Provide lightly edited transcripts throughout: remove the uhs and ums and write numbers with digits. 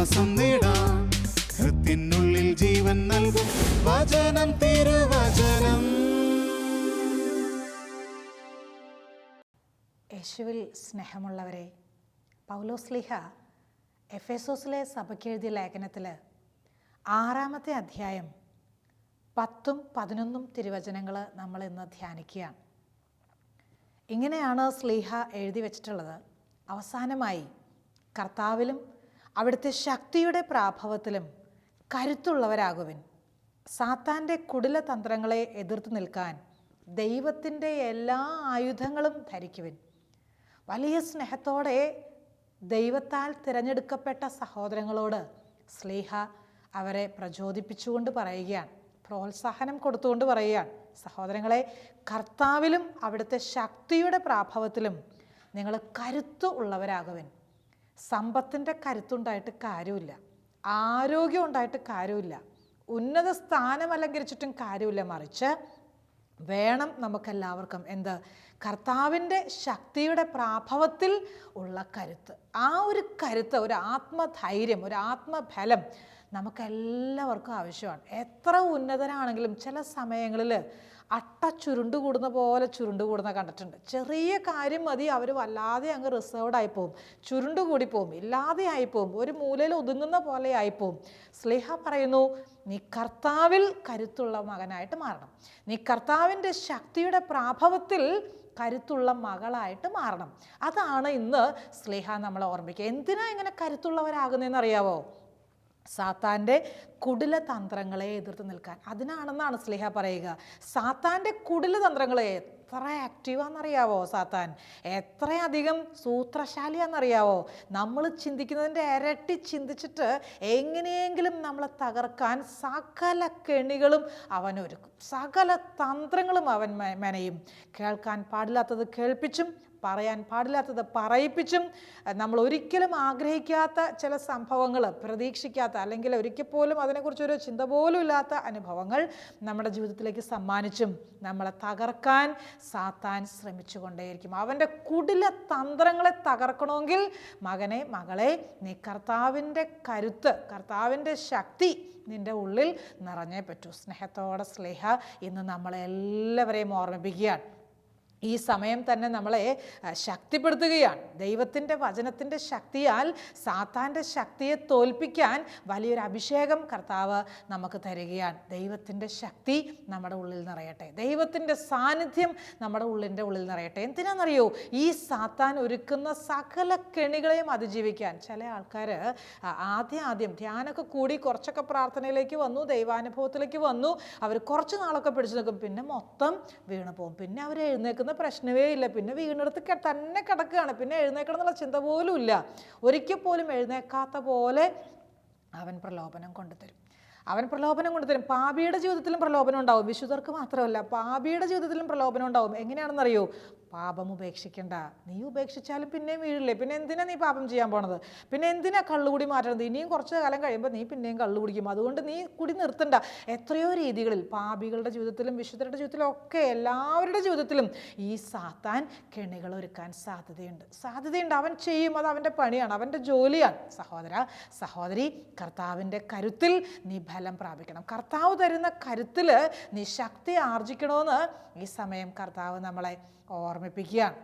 ആശ്വാസം നേടാം. ഹൃത്തിനുള്ളിൽ ജീവൻ നൽകും വചനം, തിരുവചനം. യേശുവിൽ സ്നേഹമുള്ളവരെ, പൗലോസ്ലീഹ എഫേസോസിലെ സഭയ്ക്ക് എഴുതിയ ലേഖനത്തിൽ 6-ാമത്തെ അധ്യായം 10ഉം 11ഉം തിരുവചനങ്ങൾ നമ്മൾ ഇന്ന് ധ്യാനിക്കുകയാണ്. ഇങ്ങനെയാണ് സ്ലീഹ എഴുതി വച്ചിട്ടുള്ളത്: അവസാനമായി കർത്താവിലും അവിടുത്തെ ശക്തിയുടെ പ്രാഭവത്തിലും കരുത്തുള്ളവരാകുവിൻ. സാത്താൻ്റെ കുടിലതന്ത്രങ്ങളെ എതിർത്ത് നിൽക്കാൻ ദൈവത്തിൻ്റെ എല്ലാ ആയുധങ്ങളും ധരിക്കുവിൻ. വലിയ സ്നേഹത്തോടെ ദൈവത്താൽ തിരഞ്ഞെടുക്കപ്പെട്ട സഹോദരങ്ങളോട് സ്ലീഹ അവരെ പ്രചോദിപ്പിച്ചുകൊണ്ട് പറയുകയാണ്, പ്രോത്സാഹനം കൊടുത്തുകൊണ്ട് പറയുകയാണ്: സഹോദരങ്ങളെ, കർത്താവിലും അവിടുത്തെ ശക്തിയുടെ പ്രാഭവത്തിലും നിങ്ങൾ കരുത്ത് ഉള്ളവരാകുവിൻ. സമ്പത്തിൻ്റെ കരുത്തുണ്ടായിട്ട് കാര്യമില്ല, ആരോഗ്യം ഉണ്ടായിട്ട് കാര്യമില്ല, ഉന്നത സ്ഥാനം അലങ്കരിച്ചിട്ടും കാര്യമില്ല. മറിച്ച് വേണം നമുക്കെല്ലാവർക്കും എന്ത്? കർത്താവിൻ്റെ ശക്തിയുടെ പ്രാഭവത്തിൽ ഉള്ള കരുത്ത്. ആ ഒരു കരുത്ത്, ഒരു ആത്മധൈര്യം, ഒരു ആത്മബലം നമുക്കെല്ലാവർക്കും ആവശ്യമാണ്. എത്ര ഉന്നതരാണെങ്കിലും ചില സമയങ്ങളിൽ അട്ട ചുരുണ്ടുകൂടുന്ന പോലെ ചുരുണ്ടുകൂടുന്ന കണ്ടിട്ടുണ്ട്. ചെറിയ കാര്യം മതി അവർ വല്ലാതെ അങ്ങ് റിസർവ്ഡ് ആയിപ്പോവും, ചുരുണ്ടുകൂടിപ്പോവും, ഇല്ലാതെ ആയിപ്പോവും, ഒരു മൂലയിൽ ഒതുങ്ങുന്ന പോലെ ആയിപ്പോവും. സ്ലീഹ പറയുന്നു, നീ കർത്താവിൽ കരുത്തുള്ള മകനായിട്ട് മാറണം. നീ കർത്താവിൻ്റെ ശക്തിയുടെ പ്രാഭവത്തിൽ കരുത്തുള്ള മകളായിട്ട് മാറണം. അതാണ് ഇന്ന് സ്ലീഹ നമ്മളെ ഓർമ്മിക്കുക. എന്തിനാ ഇങ്ങനെ കരുത്തുള്ളവരാകുന്നതെന്ന് അറിയാവോ? സാത്താൻ്റെ കുടിലതന്ത്രങ്ങളെ എതിർത്ത് നിൽക്കാൻ. അതിനാണെന്നാണ് സ്ലീഹ പറയുക. സാത്താൻ്റെ കുടിലതന്ത്രങ്ങളെ എത്ര ആക്റ്റീവാണെന്നറിയാവോ? സാത്താൻ എത്രയധികം സൂത്രശാലിയാണെന്നറിയാവോ? നമ്മൾ ചിന്തിക്കുന്നതിൻ്റെ ഇരട്ടി ചിന്തിച്ചിട്ട് എങ്ങനെയെങ്കിലും നമ്മളെ തകർക്കാൻ സകല കെണികളും അവൻ ഒരുക്കും, സകല തന്ത്രങ്ങളും അവൻ മെനയും. കേൾക്കാൻ പാടില്ലാത്തത് കേൾപ്പിച്ചും പറയാൻ പാടില്ലാത്തത് പറയിപ്പിച്ചും നമ്മൾ ഒരിക്കലും ആഗ്രഹിക്കാത്ത ചില സംഭവങ്ങൾ, പ്രതീക്ഷിക്കാത്ത അല്ലെങ്കിൽ ഒരിക്കൽ പോലും അതിനെക്കുറിച്ചൊരു ചിന്ത പോലും ഇല്ലാത്ത അനുഭവങ്ങൾ നമ്മുടെ ജീവിതത്തിലേക്ക് സമ്മാനിച്ചും നമ്മളെ തകർക്കാൻ സാത്താൻ ശ്രമിച്ചുകൊണ്ടേയിരിക്കും. അവൻ്റെ കുടില തന്ത്രങ്ങളെ തകർക്കണമെങ്കിൽ മകനെ, മകളെ, നീ കർത്താവിൻ്റെ കരുത്ത്, കർത്താവിൻ്റെ ശക്തി നിൻ്റെ ഉള്ളിൽ നിറഞ്ഞേ പറ്റൂ. സ്നേഹത്തോടെ സ്ലീഹ ഇന്ന് നമ്മളെല്ലാവരെയും ഓർമ്മിപ്പിക്കുകയാണ്. ഈ സമയം തന്നെ നമ്മളെ ശക്തിപ്പെടുത്തുകയാണ്. ദൈവത്തിൻ്റെ വചനത്തിൻ്റെ ശക്തിയാൽ സാത്താൻ്റെ ശക്തിയെ തോൽപ്പിക്കാൻ വലിയൊരു അഭിഷേകം കർത്താവ് നമുക്ക് തരികയാണ്. ദൈവത്തിൻ്റെ ശക്തി നമ്മുടെ ഉള്ളിൽ നിറയട്ടെ, ദൈവത്തിൻ്റെ സാന്നിധ്യം നമ്മുടെ ഉള്ളിൽ നിറയട്ടെ. എന്തിനാണെന്നറിയോ? ഈ സാത്താൻ ഒരുക്കുന്ന സകല കെണികളെയും അതിജീവിക്കാൻ. ചില ആൾക്കാർ ആദ്യം ധ്യാനമൊക്കെ കൂടി കുറച്ചൊക്കെ പ്രാർത്ഥനയിലേക്ക് വന്നു, ദൈവാനുഭവത്തിലേക്ക് വന്നു, അവർ കുറച്ച് നാളൊക്കെ പിടിച്ചു നിൽക്കും, പിന്നെ മൊത്തം വീണു പോകും. പിന്നെ അവർ എഴുന്നേക്കുന്ന പ്രശ്നമേ ഇല്ല, പിന്നെ വീണെടുത്ത് തന്നെ കിടക്കുകയാണ്, പിന്നെ എഴുന്നേക്കണം എന്നുള്ള ചിന്ത പോലും ഇല്ല. ഒരിക്കൽ പോലും എഴുന്നേക്കാത്ത പോലെ അവൻ പ്രലോഭനം കൊണ്ടുതരും. പാപിയുടെ ജീവിതത്തിലും പ്രലോഭനം ഉണ്ടാവും. വിശുദ്ധർക്ക് മാത്രമല്ല, പാപിയുടെ ജീവിതത്തിലും പ്രലോഭനം ഉണ്ടാവും. എങ്ങനെയാണെന്നറിയോ? പാപം ഉപേക്ഷിക്കണ്ട. നീ ഉപേക്ഷിച്ചാലും പിന്നെയും വീഴില്ലേ? പിന്നെ എന്തിനാ നീ പാപം ചെയ്യാൻ പോണത്? പിന്നെ എന്തിനാ കള്ളുകൂടി മാറ്റണത്? ഇനിയും കുറച്ച് കാലം കഴിയുമ്പോൾ നീ പിന്നെയും കള്ളു കുടിക്കും. അതുകൊണ്ട് നീ കുടി നിർത്തണ്ട. എത്രയോ രീതികളിൽ പാപികളുടെ ജീവിതത്തിലും വിശുദ്ധരുടെ ജീവിതത്തിലും ഒക്കെ എല്ലാവരുടെ ജീവിതത്തിലും ഈ സാത്താൻ കെണികൾ ഒരുക്കാൻ സാധ്യതയുണ്ട്. അവൻ ചെയ്യും. അത് അവൻ്റെ പണിയാണ്, അവൻ്റെ ജോലിയാണ്. സഹോദര, സഹോദരി, കർത്താവിൻ്റെ കരുത്തിൽ നീ ഫലം പ്രാപിക്കണം. കർത്താവ് തരുന്ന കരുത്തിൽ നീ ശക്തി ആർജിക്കണമെന്ന് ഈ സമയം കർത്താവ് നമ്മളെ ഓർമ്മിപ്പിക്കുകയാണ്.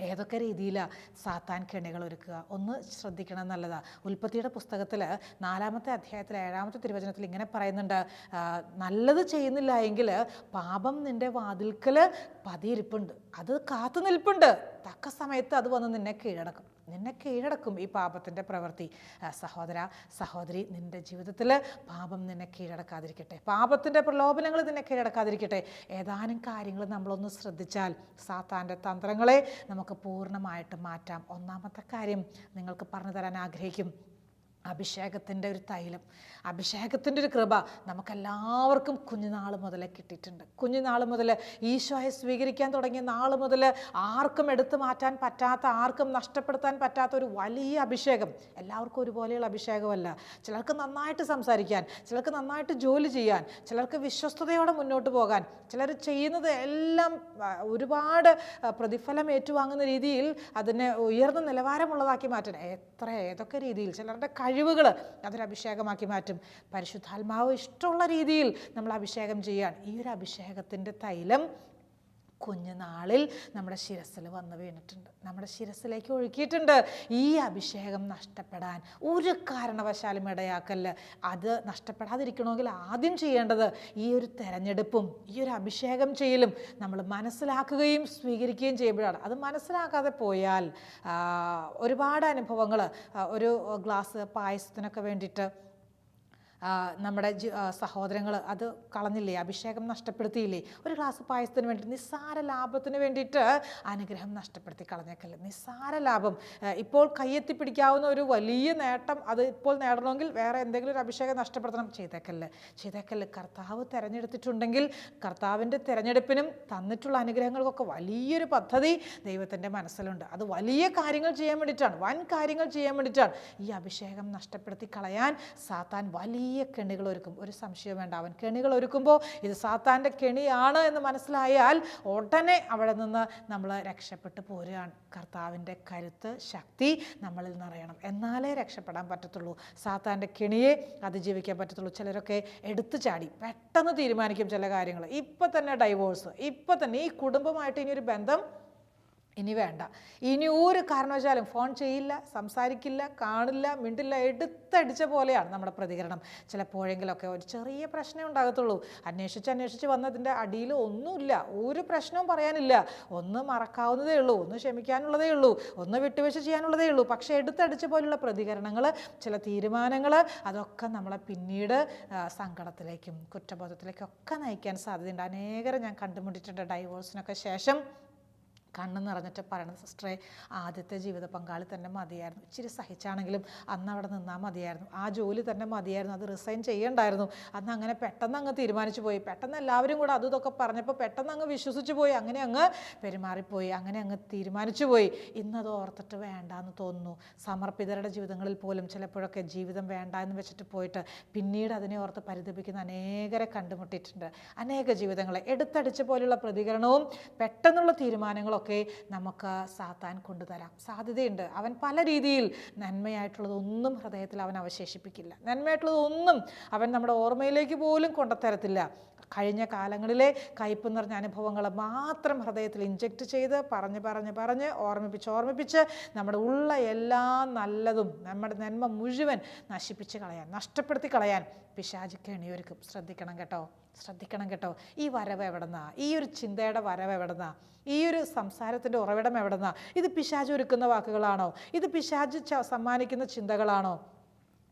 ഏതൊക്കെ രീതിയിലാണ് സാത്താൻ കെണികൾ ഒരുക്കുക? ഒന്ന് ശ്രദ്ധിക്കണം എന്നുള്ളതാണ്. ഉൽപ്പത്തിയുടെ പുസ്തകത്തിൽ 4-ാമത്തെ അധ്യായത്തിൽ 7-ാമത്തെ തിരുവചനത്തിൽ ഇങ്ങനെ പറയുന്നുണ്ട്: നല്ലത് ചെയ്യുന്നില്ല എങ്കിൽ പാപം നിൻ്റെ വാതിൽക്കൽ പതിയിരിപ്പുണ്ട്, അത് കാത്തു നിൽപ്പുണ്ട്, തക്ക സമയത്ത് അത് വന്ന് നിന്നെ കീഴടക്കും ഈ പാപത്തിൻ്റെ പ്രവൃത്തി. സഹോദര, സഹോദരി, നിൻ്റെ ജീവിതത്തിൽ പാപം നിന്നെ കീഴടക്കാതിരിക്കട്ടെ, പാപത്തിൻ്റെ പ്രലോഭനങ്ങൾ നിന്നെ കീഴടക്കാതിരിക്കട്ടെ. ഏതാനും കാര്യങ്ങൾ നമ്മളൊന്ന് ശ്രദ്ധിച്ചാൽ സാത്താൻ്റെ തന്ത്രങ്ങളെ നമുക്ക് പൂർണ്ണമായിട്ട് മാറ്റാം. ഒന്നാമത്തെ കാര്യം നിങ്ങൾക്ക് പറഞ്ഞു തരാൻ ആഗ്രഹിക്കും. അഭിഷേകത്തിൻ്റെ ഒരു തൈലം, അഭിഷേകത്തിൻ്റെ ഒരു കൃപ നമുക്കെല്ലാവർക്കും കുഞ്ഞുനാൾ മുതലേ കിട്ടിയിട്ടുണ്ട്. കുഞ്ഞുനാൾ മുതൽ ഈശോയെ സ്വീകരിക്കാൻ തുടങ്ങിയ നാൾ മുതൽ ആർക്കും എടുത്തു മാറ്റാൻ പറ്റാത്ത, ആർക്കും നഷ്ടപ്പെടുത്താൻ പറ്റാത്ത ഒരു വലിയ അഭിഷേകം. എല്ലാവർക്കും ഒരുപോലെയുള്ള അഭിഷേകമല്ല. ചിലർക്ക് നന്നായിട്ട് സംസാരിക്കാൻ, ചിലർക്ക് നന്നായിട്ട് ജോലി ചെയ്യാൻ, ചിലർക്ക് വിശ്വസ്തയോടെ മുന്നോട്ട് പോകാൻ, ചിലർ ചെയ്യുന്നത് എല്ലാം ഒരുപാട് പ്രതിഫലം ഏറ്റുവാങ്ങുന്ന രീതിയിൽ അതിനെ ഉയർന്ന നിലവാരമുള്ളതാക്കി മാറ്റാൻ, ഏതൊക്കെ രീതിയിൽ ചിലരുടെ കഴിവുകൾ അതൊരു അഭിഷേകമാക്കി മാറ്റും. പരിശുദ്ധാത്മാവ് ഇഷ്ടമുള്ള രീതിയിൽ നമ്മൾ അഭിഷേകം ചെയ്യുകയാണ്. ഈ ഒരു അഭിഷേകത്തിൻ്റെ തൈലം കുഞ്ഞുനാളിൽ നമ്മുടെ ശിരസിൽ വന്ന് വീണിട്ടുണ്ട്, നമ്മുടെ ശിരസിലേക്ക് ഒഴുക്കിയിട്ടുണ്ട്. ഈ അഭിഷേകം നഷ്ടപ്പെടാൻ ഒരു കാരണവശാലും ഇടയാക്കല്ല. അത് നഷ്ടപ്പെടാതിരിക്കണമെങ്കിൽ ആദ്യം ചെയ്യേണ്ടത് ഈ ഒരു തെരഞ്ഞെടുപ്പും ഈ ഒരു അഭിഷേകം ചെയ്യലും നമ്മൾ മനസ്സിലാക്കുകയും സ്വീകരിക്കുകയും ചെയ്യുമ്പോഴാണ്. അത് മനസ്സിലാക്കാതെ പോയാൽ ഒരുപാട് അനുഭവങ്ങൾ, ഒരു ഗ്ലാസ് പായസത്തിനൊക്കെ വേണ്ടിയിട്ട് നമ്മുടെ സഹോദരങ്ങൾ അത് കളഞ്ഞില്ലേ, അഭിഷേകം നഷ്ടപ്പെടുത്തിയില്ലേ? ഒരു ഗ്ലാസ് പായസത്തിന് വേണ്ടി നിസ്സാര ലാഭത്തിന് വേണ്ടിയിട്ട് അനുഗ്രഹം നഷ്ടപ്പെടുത്തി കളഞ്ഞേക്കല്ലേ. നിസ്സാര ലാഭം, ഇപ്പോൾ കയ്യെത്തിപ്പിടിക്കാവുന്ന ഒരു വലിയ നേട്ടം അത് ഇപ്പോൾ നേടണമെങ്കിൽ വേറെ എന്തെങ്കിലും ഒരു അഭിഷേകം നഷ്ടപ്പെടുത്തണം. ചെയ്തേക്കല്ല്. കർത്താവ് തിരഞ്ഞെടുത്തിട്ടുണ്ടെങ്കിൽ കർത്താവിൻ്റെ തിരഞ്ഞെടുപ്പിനും തന്നിട്ടുള്ള അനുഗ്രഹങ്ങൾക്കൊക്കെ വലിയൊരു പദ്ധതി ദൈവത്തിൻ്റെ മനസ്സിലുണ്ട്. അത് വലിയ കാര്യങ്ങൾ ചെയ്യാൻ വേണ്ടിയിട്ടാണ്, വൻ കാര്യങ്ങൾ ചെയ്യാൻ വേണ്ടിയിട്ടാണ്. ഈ അഭിഷേകം നഷ്ടപ്പെടുത്തി കളയാൻ സാത്താൻ വലിയ കെണികൾ ഒരുക്കും. ഒരു സംശയം വേണ്ട. അവൻ കെണികൾ ഒരുക്കുമ്പോൾ ഇത് സാത്താൻ്റെ കെണിയാണ് എന്ന് മനസ്സിലായാൽ ഉടനെ അവിടെ നിന്ന് നമ്മൾ രക്ഷപ്പെട്ടു പോരുകയാണ്. കർത്താവിൻ്റെ കരുത്ത്, ശക്തി നമ്മളിൽ നിറയണം, എന്നാലേ രക്ഷപ്പെടാൻ പറ്റത്തുള്ളൂ. സാത്താൻ്റെ കെണിയെ അതിജീവിക്കാൻ പറ്റത്തുള്ളൂ. ചിലരൊക്കെ എടുത്തു ചാടി പെട്ടെന്ന് തീരുമാനിക്കും ചില കാര്യങ്ങൾ. ഇപ്പം തന്നെ ഡൈവോഴ്സ്, ഇപ്പം തന്നെ ഈ കുടുംബമായിട്ട് ഇനിയൊരു ബന്ധം ഇനി വേണ്ട, ഇനി ഒരു കാരണവശാലും ഫോൺ ചെയ്യില്ല, സംസാരിക്കില്ല, കാണില്ല, മിണ്ടില്ല. എടുത്തടിച്ച പോലെയാണ് നമ്മുടെ പ്രതികരണം. ചിലപ്പോഴെങ്കിലൊക്കെ ഒരു ചെറിയ പ്രശ്നം ഉണ്ടാകത്തുള്ളൂ. അന്വേഷിച്ച് വന്നതിൻ്റെ അടിയിൽ ഒന്നുമില്ല, ഒരു പ്രശ്നവും പറയാനില്ല. ഒന്ന് മറക്കാവുന്നതേ ഉള്ളൂ, ഒന്ന് ക്ഷമിക്കാനുള്ളതേ ഉള്ളൂ, ഒന്ന് വിട്ടുവീഴ്ച ചെയ്യാനുള്ളതേ ഉള്ളൂ. പക്ഷേ എടുത്തടിച്ച പോലുള്ള പ്രതികരണങ്ങൾ, ചില തീരുമാനങ്ങൾ, അതൊക്കെ നമ്മളെ പിന്നീട് സങ്കടത്തിലേക്കും കുറ്റബോധത്തിലേക്കും ഒക്കെ നയിക്കാൻ സാധ്യതയുണ്ട്. അനേകരെ ഞാൻ കണ്ടുമുട്ടിയിട്ടുണ്ട് ഡൈവോഴ്സിനൊക്കെ ശേഷം കണ്ണ് നിറഞ്ഞിട്ട് പറയണത്, സിസ്റ്ററെ ആദ്യത്തെ ജീവിത പങ്കാളി തന്നെ മതിയായിരുന്നു, ഇച്ചിരി സഹിച്ചാണെങ്കിലും അന്ന് അവിടെ നിന്നാൽ മതിയായിരുന്നു, ആ ജോലി തന്നെ മതിയായിരുന്നു, അത് റിസൈൻ ചെയ്യണ്ടായിരുന്നു, അന്ന് അങ്ങനെ പെട്ടെന്ന് അങ്ങ് തീരുമാനിച്ചു പോയി, പെട്ടെന്ന് എല്ലാവരും കൂടെ അതും ഇതൊക്കെ പറഞ്ഞപ്പോൾ പെട്ടെന്ന് അങ്ങ് വിശ്വസിച്ച് പോയി, അങ്ങനെ അങ്ങ് പെരുമാറിപ്പോയി, അങ്ങനെ അങ്ങ് തീരുമാനിച്ചു പോയി. ഇന്നത് ഓർത്തിട്ട് വേണ്ടാന്ന് തോന്നുന്നു. സമർപ്പിതരുടെ ജീവിതങ്ങളിൽ പോലും ചിലപ്പോഴൊക്കെ ജീവിതം വേണ്ട എന്ന് വെച്ചിട്ട് പോയിട്ട് പിന്നീട് അതിനെ ഓർത്ത് പരിതപിക്കുന്ന അനേകരെ കണ്ടുമുട്ടിയിട്ടുണ്ട്. അനേക ജീവിതങ്ങളെ എടുത്തടിച്ച പോലുള്ള പ്രതികരണവും പെട്ടെന്നുള്ള തീരുമാനങ്ങളും ഒക്കെ നമുക്ക് സാത്താൻ കൊണ്ടുതരാം സാധ്യതയുണ്ട്. അവൻ പല രീതിയിൽ നന്മയായിട്ടുള്ളതൊന്നും ഹൃദയത്തിൽ അവൻ അവശേഷിപ്പിക്കില്ല. നന്മയായിട്ടുള്ളതൊന്നും അവൻ നമ്മുടെ ഓർമ്മയിലേക്ക് പോലും കൊണ്ടുതരത്തില്ല. കഴിഞ്ഞ കാലങ്ങളിലെ കയ്പ് നിറഞ്ഞ അനുഭവങ്ങൾ മാത്രം ഹൃദയത്തിൽ ഇഞ്ചക്ട് ചെയ്ത് പറഞ്ഞ് ഓർമ്മിപ്പിച്ച് നമ്മുടെ ഉള്ള എല്ലാ നല്ലതും, നമ്മുടെ നന്മ മുഴുവൻ നശിപ്പിച്ച് കളയാൻ, നഷ്ടപ്പെടുത്തി കളയാൻ പിശാച് കെണിയൊരുക്കും. ശ്രദ്ധിക്കണം കേട്ടോ. ഈ വരവ് എവിടെന്നാ? ഈ ഒരു ചിന്തയുടെ വരവ് എവിടെന്നാ? ഈ ഒരു സംസാരത്തിൻ്റെ ഉറവിടം എവിടെന്നാ? ഇത് പിശാച് ഒരുക്കുന്ന വാക്കുകളാണോ? ഇത് പിശാച് സമ്മാനിക്കുന്ന ചിന്തകളാണോ?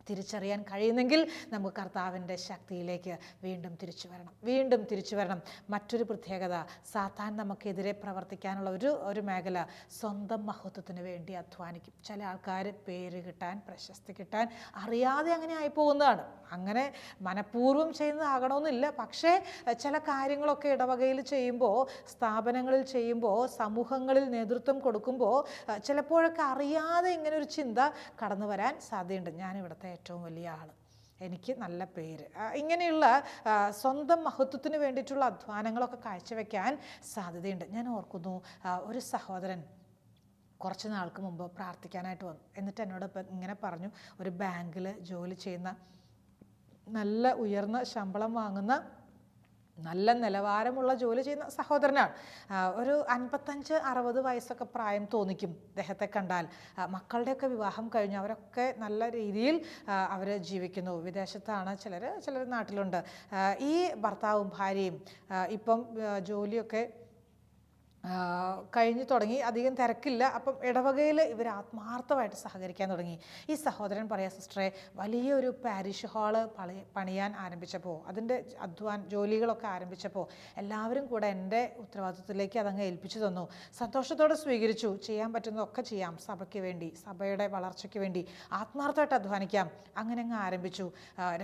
തിരിച്ചറിയാൻ കഴിയുന്നെങ്കിൽ നമുക്ക് കർത്താവിൻ്റെ ശക്തിയിലേക്ക് വീണ്ടും തിരിച്ചു വരണം. മറ്റൊരു പ്രത്യേകത, സാത്താൻ നമുക്കെതിരെ പ്രവർത്തിക്കാനുള്ള ഒരു മേഖല, സ്വന്തം മഹത്വത്തിന് വേണ്ടി അധ്വാനിക്കും. ചില ആൾക്കാർ പേര് കിട്ടാൻ, പ്രശസ്തി കിട്ടാൻ അറിയാതെ അങ്ങനെ ആയിപ്പോകുന്നതാണ്. അങ്ങനെ മനഃപൂർവ്വം ചെയ്യുന്നതാകണമെന്നില്ല. പക്ഷേ ചില കാര്യങ്ങളൊക്കെ ഇടവകയിൽ ചെയ്യുമ്പോൾ, സ്ഥാപനങ്ങളിൽ ചെയ്യുമ്പോൾ, സമൂഹങ്ങളിൽ നേതൃത്വം കൊടുക്കുമ്പോൾ ചിലപ്പോഴൊക്കെ അറിയാതെ ഇങ്ങനെ ഒരു ചിന്ത കടന്നു വരാൻ സാധ്യതയുണ്ട്. ഞാനിവിടുത്തെ ഏറ്റവും വലിയ ആൾ, എനിക്ക് നല്ല പേര്, ഇങ്ങനെയുള്ള സ്വന്തം മഹത്വത്തിന് വേണ്ടിയിട്ടുള്ള അധ്വാനങ്ങളൊക്കെ കാഴ്ചവെക്കാൻ സാധ്യതയുണ്ട്. ഞാൻ ഓർക്കുന്നു, ഒരു സഹോദരൻ കുറച്ച് നാൾക്ക് മുമ്പ് പ്രാർത്ഥിക്കാനായിട്ട് വന്നു. എന്നിട്ട് എന്നോട് ഇങ്ങനെ പറഞ്ഞു, ഒരു ബാങ്കിൽ ജോലി ചെയ്യുന്ന, നല്ല ഉയർന്ന ശമ്പളം വാങ്ങുന്ന, നല്ല നിലവാരമുള്ള ജോലി ചെയ്യുന്ന സഹോദരനാണ്. ഒരു 55-60 വയസ്സൊക്കെ പ്രായം തോന്നിക്കും അദ്ദേഹത്തെ കണ്ടാൽ. മക്കളുടെയൊക്കെ വിവാഹം കഴിഞ്ഞു, അവരൊക്കെ നല്ല രീതിയിൽ അവർ ജീവിക്കുന്നു. വിദേശത്താണ്, ചിലർ നാട്ടിലുണ്ട്. ഈ ഭർത്താവും ഭാര്യയും ഇപ്പം ജോലിയൊക്കെ കഴിഞ്ഞു തുടങ്ങി, അധികം തിരക്കില്ല. അപ്പം ഇടവകയിൽ ഇവർ ആത്മാർത്ഥമായിട്ട് സഹകരിക്കാൻ തുടങ്ങി. ഈ സഹോദരൻ പറയാം, സിസ്റ്ററെ, വലിയൊരു പാരിഷ് ഹാള് പണിയാൻ ആരംഭിച്ചപ്പോൾ, അതിൻ്റെ ജോലികളൊക്കെ ആരംഭിച്ചപ്പോൾ എല്ലാവരും കൂടെ എൻ്റെ ഉത്തരവാദിത്വത്തിലേക്ക് അതങ്ങ് ഏൽപ്പിച്ചു തന്നു. സന്തോഷത്തോടെ സ്വീകരിച്ചു. ചെയ്യാൻ പറ്റുന്നതൊക്കെ ചെയ്യാം, സഭയ്ക്ക് വേണ്ടി, സഭയുടെ വളർച്ചയ്ക്ക് വേണ്ടി ആത്മാർത്ഥമായിട്ട് അധ്വാനിക്കാം. അങ്ങനെ അങ്ങ് ആരംഭിച്ചു.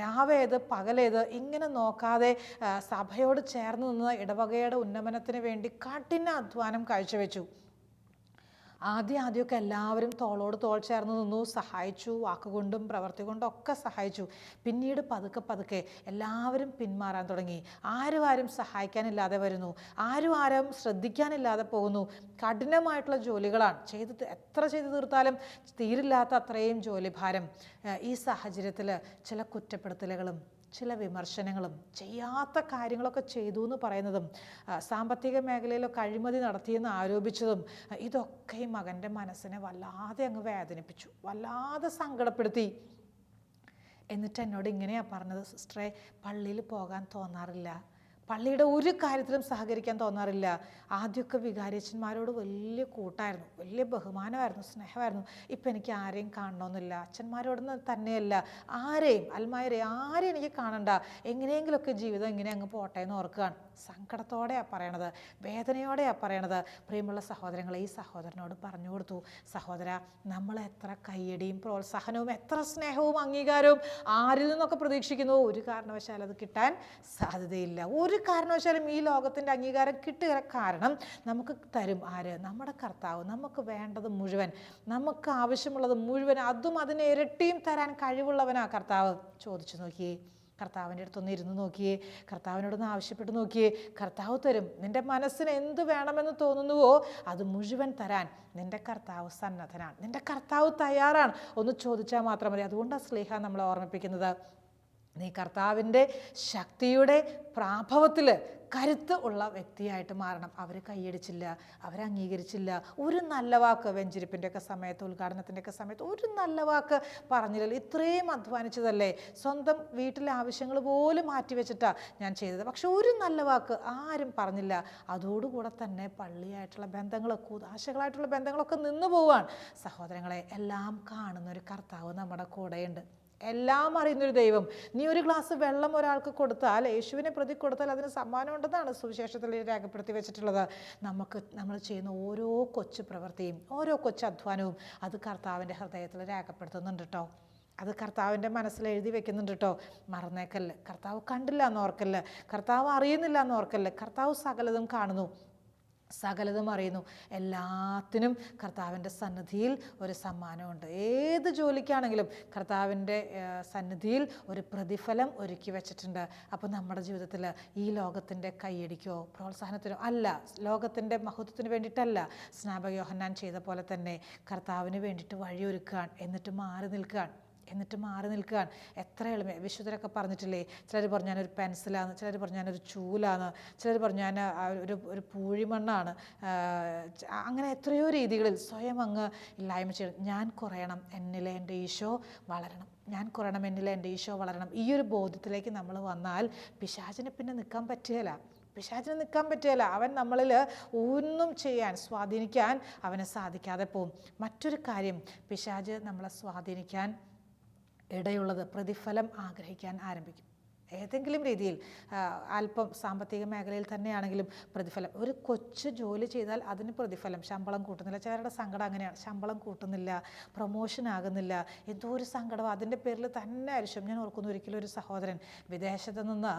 രാവേത് പകലേത് ഇങ്ങനെ നോക്കാതെ സഭയോട് ചേർന്ന് നിന്ന് ഇടവകയുടെ ഉന്നമനത്തിന് വേണ്ടി കഠിന അധ്വാനം കാഴ്ചവെച്ചു. ആദ്യമൊക്കെ എല്ലാവരും തോളോട് തോൾ ചേർന്ന് നിന്നു, സഹായിച്ചു, വാക്കുകൊണ്ടും പ്രവൃത്തി കൊണ്ടും ഒക്കെ സഹായിച്ചു. പിന്നീട് പതുക്കെ എല്ലാവരും പിന്മാറാൻ തുടങ്ങി. ആരും സഹായിക്കാനില്ലാതെ വരുന്നു, ആരും ശ്രദ്ധിക്കാനില്ലാതെ പോകുന്നു. കഠിനമായിട്ടുള്ള ജോലികളാണ്, എത്ര ചെയ്തു തീർത്താലും തീരില്ലാത്ത അത്രയും ജോലിഭാരം. ഈ സാഹചര്യത്തിൽ ചില കുറ്റപ്പെടുത്തലുകളും ചില വിമർശനങ്ങളും, ചെയ്യാത്ത കാര്യങ്ങളൊക്കെ ചെയ്തു എന്ന് പറയുന്നതും, സാമ്പത്തിക മേഖലയിലൊക്കെ അഴിമതി നടത്തിയെന്ന് ആരോപിച്ചതും, ഇതൊക്കെ ഈ മകൻ്റെ മനസ്സിനെ വല്ലാതെ അങ്ങ് വേദനിപ്പിച്ചു, വല്ലാതെ സങ്കടപ്പെടുത്തി. എന്നിട്ട് എന്നോട് ഇങ്ങനെയാണ് പറഞ്ഞത്, സിസ്റ്ററെ, പള്ളിയിൽ പോകാൻ തോന്നാറില്ല, പള്ളിയുടെ ഒരു കാര്യത്തിലും സഹകരിക്കാൻ തോന്നാറില്ല. ആദ്യമൊക്കെ വികാരിയച്ഛന്മാരോട് വലിയ കൂട്ടായിരുന്നു, വലിയ ബഹുമാനമായിരുന്നു, സ്നേഹമായിരുന്നു. ഇപ്പം എനിക്ക് ആരെയും കാണണമെന്നില്ല. അച്ഛന്മാരോടൊന്ന് തന്നെയല്ല, ആരെയും എനിക്ക് കാണണ്ട, എങ്ങനെയെങ്കിലുമൊക്കെ ജീവിതം ഇങ്ങനെ അങ്ങ് പോട്ടെ എന്ന് ഓർക്കുകയാണ്. സങ്കടത്തോടെയാണ് പറയണത്, വേദനയോടെയാണ് പറയണത്. പ്രിയമുള്ള സഹോദരങ്ങളെ, ഈ സഹോദരനോട് പറഞ്ഞു കൊടുത്തു, സഹോദര, നമ്മൾ എത്ര കയ്യടിയും പ്രോത്സാഹനവും എത്ര സ്നേഹവും അംഗീകാരവും ആരിൽ നിന്നൊക്കെ പ്രതീക്ഷിക്കുന്നു, ഒരു കാരണവശാലും അത് കിട്ടാൻ സാധ്യതയില്ല. ഒരു കാരണവശാലും ഈ ലോകത്തിൻ്റെ അംഗീകാരം കിട്ടുക കാരണം നമുക്ക് തരും ആര്? നമ്മുടെ കർത്താവ്. നമുക്ക് വേണ്ടത് മുഴുവൻ, നമുക്ക് ആവശ്യമുള്ളത് മുഴുവൻ, അതും അതിനെ ഇരട്ടിയും തരാൻ കഴിവുള്ളവനാ കർത്താവ്. ചോദിച്ചു നോക്കിയേ, കർത്താവിൻ്റെ അടുത്തൊന്ന് ഇരുന്ന് നോക്കിയേ, കർത്താവിനോടൊന്ന് ആവശ്യപ്പെട്ട് നോക്കിയേ, കർത്താവ് തരും. നിൻ്റെ മനസ്സിന് എന്ത് വേണമെന്ന് തോന്നുന്നുവോ അത് മുഴുവൻ തരാൻ നിൻ്റെ കർത്താവ് സന്നദ്ധനാണ്, നിൻ്റെ കർത്താവ് തയ്യാറാണ്. ഒന്ന് ചോദിച്ചാൽ മാത്രം മതി. അതുകൊണ്ടാണ് സ്ലീഹ നമ്മളെ ഓർമ്മിപ്പിക്കുന്നത്, നീ കർത്താവിൻ്റെ ശക്തിയുടെ പ്രാഭവത്തിൽ കരുത്ത് ഉള്ള വ്യക്തിയായിട്ട് മാറണം. അവർ കൈയടിച്ചില്ല, അവർ അംഗീകരിച്ചില്ല, ഒരു നല്ല വാക്ക് വെഞ്ചരിപ്പിൻ്റെയൊക്കെ സമയത്ത്, ഉദ്ഘാടനത്തിൻ്റെയൊക്കെ സമയത്ത് ഒരു നല്ല വാക്ക് പറഞ്ഞില്ലല്ലോ. ഇത്രയും അധ്വാനിച്ചതല്ലേ, സ്വന്തം വീട്ടിലെ ആവശ്യങ്ങൾ പോലും മാറ്റിവെച്ചിട്ടാണ് ഞാൻ ചെയ്തത്, പക്ഷെ ഒരു നല്ല വാക്ക് ആരും പറഞ്ഞില്ല. അതോടുകൂടെ തന്നെ പള്ളിയായിട്ടുള്ള ബന്ധങ്ങൾ, കൂതാശകളായിട്ടുള്ള ബന്ധങ്ങളൊക്കെ നിന്നു പോവാണ്. സഹോദരങ്ങളെ, എല്ലാം കാണുന്നൊരു കർത്താവ് നമ്മുടെ കൂടെയുണ്ട്, എല്ലാം അറിയുന്നൊരു ദൈവം. നീ ഒരു ഗ്ലാസ് വെള്ളം ഒരാൾക്ക് കൊടുത്താൽ, യേശുവിനെ പ്രതി കൊടുത്താൽ അതിന് സമ്മാനം ഉണ്ടെന്നാണ് സുവിശേഷത്തിൽ രേഖപ്പെടുത്തി വെച്ചിട്ടുള്ളത്. നമ്മൾ ചെയ്യുന്ന ഓരോ കൊച്ചു പ്രവൃത്തിയും, ഓരോ കൊച്ചു അധ്വാനവും അത് കർത്താവിൻ്റെ ഹൃദയത്തിൽ രേഖപ്പെടുത്തുന്നുണ്ട് കേട്ടോ, അത് കർത്താവിൻ്റെ മനസ്സിൽ എഴുതി വെക്കുന്നുണ്ട് കേട്ടോ. മറന്നേക്കല്ല്, കർത്താവ് കണ്ടില്ല എന്നോർക്കല്ല്, കർത്താവ് അറിയുന്നില്ല എന്നോർക്കല്ല്. കർത്താവ് സകലതും കാണുന്നു, സകലതും അറിയുന്നു. എല്ലാത്തിനും കർത്താവിൻ്റെ സന്നിധിയിൽ ഒരു സമ്മാനമുണ്ട്. ഏത് ജോലിക്കാണെങ്കിലും കർത്താവിൻ്റെ സന്നിധിയിൽ ഒരു പ്രതിഫലം ഒരുക്കി വെച്ചിട്ടുണ്ട്. അപ്പോൾ നമ്മുടെ ജീവിതത്തിൽ ഈ ലോകത്തിൻ്റെ കൈയടിക്കോ പ്രോത്സാഹനത്തിനോ അല്ല, ലോകത്തിൻ്റെ മഹത്വത്തിന് വേണ്ടിയിട്ടല്ല, സ്നാപക യോഹന്നാൻ ചെയ്ത പോലെ തന്നെ കർത്താവിന് വേണ്ടിയിട്ട് വഴിയൊരുക്കാൻ, എന്നിട്ട് മാറി നിൽക്കാൻ എത്ര എളുപ്പം. വിശുദ്ധരൊക്കെ പറഞ്ഞിട്ടില്ലേ, ചിലർ പറഞ്ഞു ഞാനൊരു പെൻസിലാന്ന്, ചിലർ പറഞ്ഞു ഞാനൊരു ചൂലാന്ന്, ചിലർ പറഞ്ഞു ഞാൻ ഒരു പൂഴിമണ്ണാണ്. അങ്ങനെ എത്രയോ രീതികളിൽ സ്വയം അങ്ങ് ഇല്ലായ്മ ചെയ്യണം. ഞാൻ കുറയണം, എന്നിലെ എൻ്റെ ഈശോ വളരണം, ഞാൻ കുറയണം, എന്നിലെ എൻ്റെ ഈശോ വളരണം. ഈ ഒരു ബോധ്യത്തിലേക്ക് നമ്മൾ വന്നാൽ പിശാചിന് പിന്നെ നിൽക്കാൻ പറ്റുകയില്ല. അവൻ നമ്മളിൽ ഒന്നും സ്വാധീനിക്കാൻ അവന് സാധിക്കാതെ പോവും. മറ്റൊരു കാര്യം, പിശാച് നമ്മളെ സ്വാധീനിക്കാൻ ഇടയുള്ളത് പ്രതിഫലം ആഗ്രഹിക്കാൻ ആരംഭിക്കും. ഏതെങ്കിലും രീതിയിൽ, അല്പം സാമ്പത്തിക മേഖലയിൽ തന്നെയാണെങ്കിലും പ്രതിഫലം. ഒരു കൊച്ചു ജോലി ചെയ്താൽ അതിന് പ്രതിഫലം, ശമ്പളം കൂട്ടുന്നില്ല. ചിലരുടെ സങ്കടം അങ്ങനെയാണ്, ശമ്പളം കൂട്ടുന്നില്ല, പ്രൊമോഷൻ ആകുന്നില്ല, എന്തോ ഒരു സങ്കടം, അതിൻ്റെ പേരിൽ തന്നെ അരിശം. ഞാൻ ഓർക്കുന്നു, ഒരിക്കലും ഒരു സഹോദരൻ വിദേശത്ത് നിന്ന്